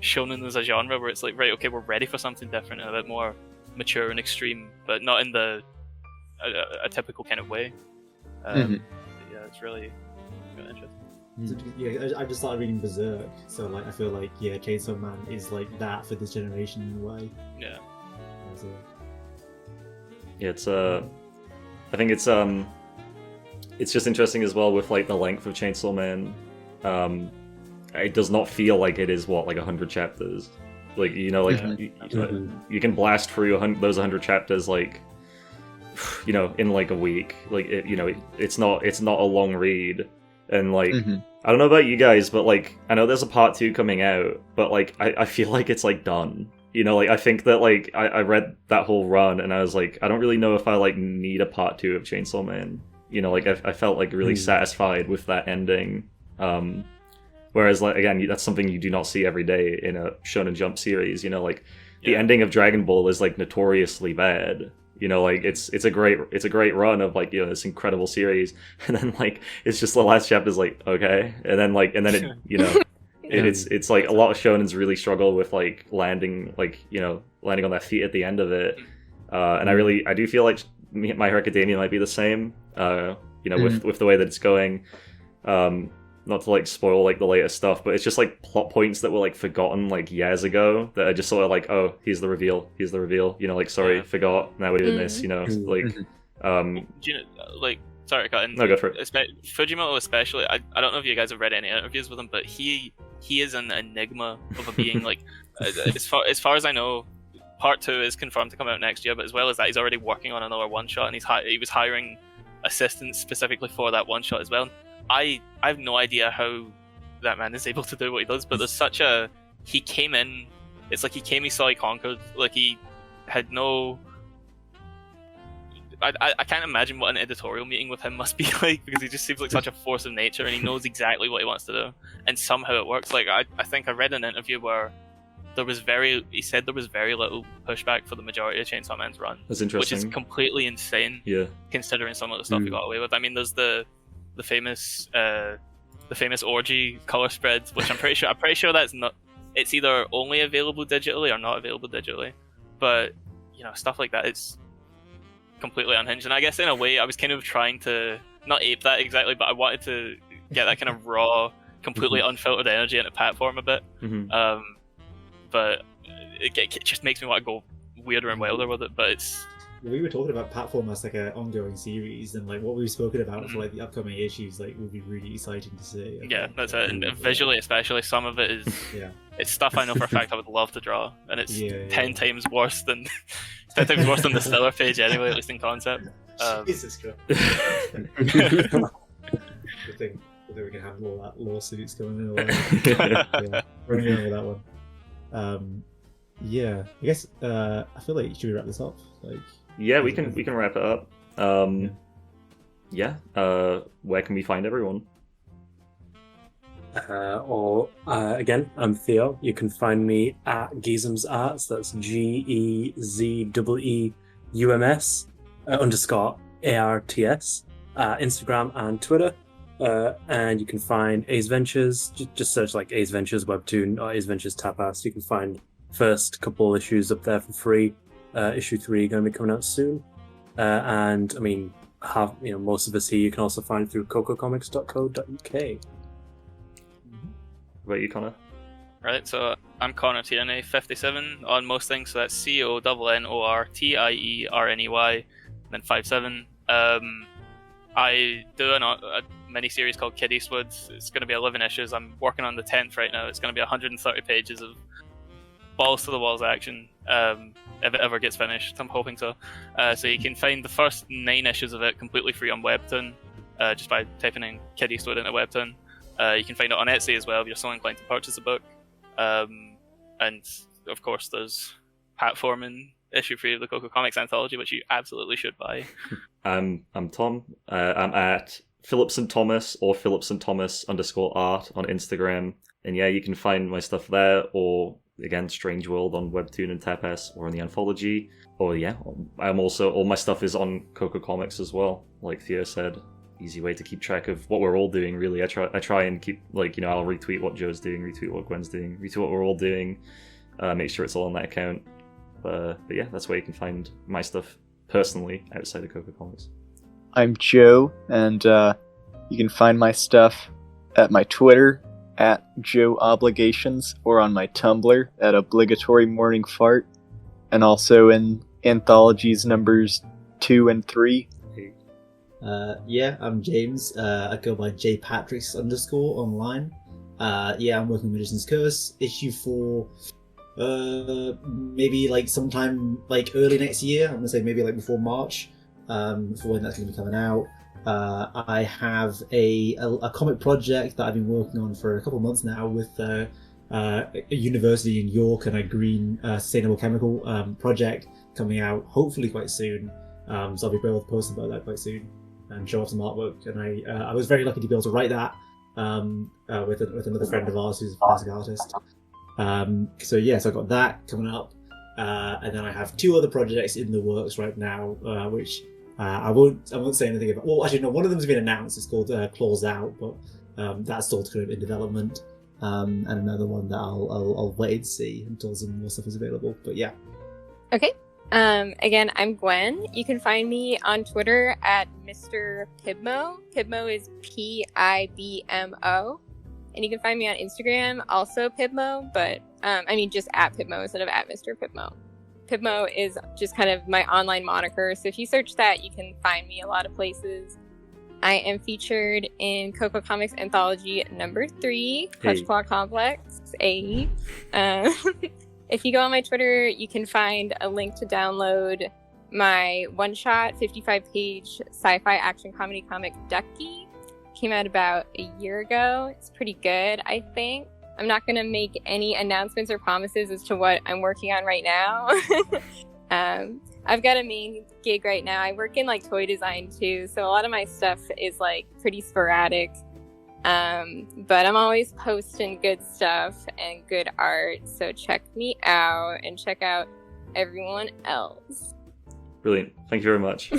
S3: shonen as a genre, where it's like, right, okay, we're ready for something different and a bit more mature and extreme, but not in a typical kind of way. Yeah, it's really interesting.
S5: Yeah, I just started reading Berserk, so like I feel like Chainsaw Man is like that for this generation in a way.
S3: Yeah.
S1: Yeah, it's I think it's just interesting as well with like the length of Chainsaw Man. It does not feel like it is like 100 chapters. Like, you know, like you can blast through those 100 chapters like, you know, in like a week. Like it's not a long read. And like I don't know about you guys, but like I know there's a part 2 coming out, but like I feel like it's like done. You know, like I think that like I read that whole run and I was like, I don't really know if I like need a part 2 of Chainsaw Man. You know, like I felt like really satisfied with that ending. Whereas, like, again, that's something you do not see every day in a Shonen Jump series. You know, like the
S3: Yeah.
S1: ending of Dragon Ball is like notoriously bad. You know, like it's a great run of like, you know, this incredible series, and then like it's just the last chapter is like okay, and then it, you know, it's like a lot of shonens really struggle with like landing on their feet at the end of it, and I do feel like My Hero Academia might be the same, you know, with the way that it's going. Not to like spoil like the later stuff, but it's just like plot points that were like forgotten like years ago that are just sort of like, oh, here's the reveal, you know, like sorry, forgot, now we're doing this, you know, like
S3: Do you know, like, sorry, cut in.
S1: No, go for it.
S3: Fujimoto especially, I don't know if you guys have read any interviews with him, but he is an enigma of a being. Like, as far as I know, part 2 is confirmed to come out next year, but as well as that, he's already working on another one shot, and he was hiring assistants specifically for that one shot as well. I have no idea how that man is able to do what he does, but there's such a... He came in, it's like he came, he saw, he conquered. Like, he had no... I can't imagine what an editorial meeting with him must be like, because he just seems like such a force of nature, and he knows exactly what he wants to do, and somehow it works. Like, I think I read an interview where he said there was very little pushback for the majority of Chainsaw Man's run.
S1: That's interesting.
S3: Which is completely insane,
S1: Yeah.
S3: considering some of the stuff he got away with. I mean, there's the famous orgy color spreads, which I'm pretty sure that's not. It's either only available digitally or not available digitally. But you know, stuff like that, it's completely unhinged. And I guess in a way, I was kind of trying to not ape that exactly, but I wanted to get that kind of raw, completely unfiltered energy into Pat form a bit. But it just makes me want to go weirder and wilder with it. But it's.
S5: We were talking about platform as like an ongoing series, and like what we've spoken about for like the upcoming issues, like would be really exciting to see.
S3: Yeah, that's it. And visually, especially, some of it is it's stuff I know for a fact I would love to draw, and it's 10 times worse than the Stiller page anyway, at least in concept.
S5: Jesus Christ! I think we can handle all that lawsuits going in. We're going with that one. I guess I feel like should we wrap this up? Like.
S1: Yeah, we can wrap it up. Where can we find everyone?
S2: Again, I'm Theo. You can find me at Geezums Arts. That's GEZEEUMS _ARTS, Instagram and Twitter. And you can find Ace Ventures. Just search like Ace Ventures Webtoon or Ace Ventures Tapas. You can find first couple issues up there for free. Issue 3 going to be coming out soon, and I mean, most of us here you can also find through cococomics.co.uk.
S1: What about you, Connor?
S3: Right, so I'm Connor Tierney, 57 on most things, so that's CONNORTIERNEY, then 57. I do a mini-series called Kid Eastwood. It's going to be 11 issues. I'm working on the 10th right now. It's going to be 130 pages of balls to the walls action, if it ever gets finished. I'm hoping so. So you can find the first 9 issues of it completely free on Webtoon, just by typing in Kid Eastwood into Webtoon. You can find it on Etsy as well if you're so inclined to purchase a book. And of course there's Pat Foreman issue 3 of the CoCo Comics Anthology, which you absolutely should buy.
S1: I'm Tom. I'm at Philipson Thomas or Philipson Thomas _art on Instagram. And yeah, you can find my stuff there, or again, Strange World on Webtoon and Tapas, or in the Anthology. Or yeah, I'm also, all my stuff is on CoCo Comics as well, like Theo said. Easy way to keep track of what we're all doing, really. I try and keep, like, I'll retweet what Joe's doing, retweet what Gwen's doing, retweet what we're all doing, make sure it's all on that account. But yeah, that's where you can find my stuff personally outside of CoCo Comics.
S4: I'm Joe, and you can find my stuff at my Twitter, at Joe Obligations, or on my Tumblr at Obligatory Morning Fart, and also in anthologies numbers 2 and 3.
S5: I'm James. I go by Patricks _ online. I'm working Magician's Curse, issue 4. Maybe like sometime like early next year. I'm gonna say maybe like before March, for when that's gonna be coming out. I have a comic project that I've been working on for a couple of months now with a university in York, and a green sustainable chemical project coming out hopefully quite soon. So I'll be able to post about that quite soon and show off some artwork. And I was very lucky to be able to write that with another friend of ours who's a classic artist. So I got that coming up, and then I have 2 other projects in the works right now, which I won't say anything about. Well, actually, no, one of them's been announced. It's called Claws Out, but that's still kind of in development. And another one that I'll wait and see until some more stuff is available. But yeah.
S6: Okay. Again, I'm Gwen. You can find me on Twitter at Mr. Pibmo. Pibmo is Pibmo. And you can find me on Instagram, also Pibmo, but just at Pibmo instead of at Mr. Pibmo. Pibmo is just kind of my online moniker, so if you search that, you can find me a lot of places. I am featured in CoCo Comics Anthology number 3, Clutch Claw Complex. If you go on my Twitter, you can find a link to download my one-shot 55-page sci-fi action comedy comic Ducky. Came out about a year ago. It's pretty good, I think. I'm not going to make any announcements or promises as to what I'm working on right now. I've got a main gig right now. I work in toy design too, so a lot of my stuff is pretty sporadic. But I'm always posting good stuff and good art, so check me out and check out everyone else.
S1: Brilliant. Thank you very much.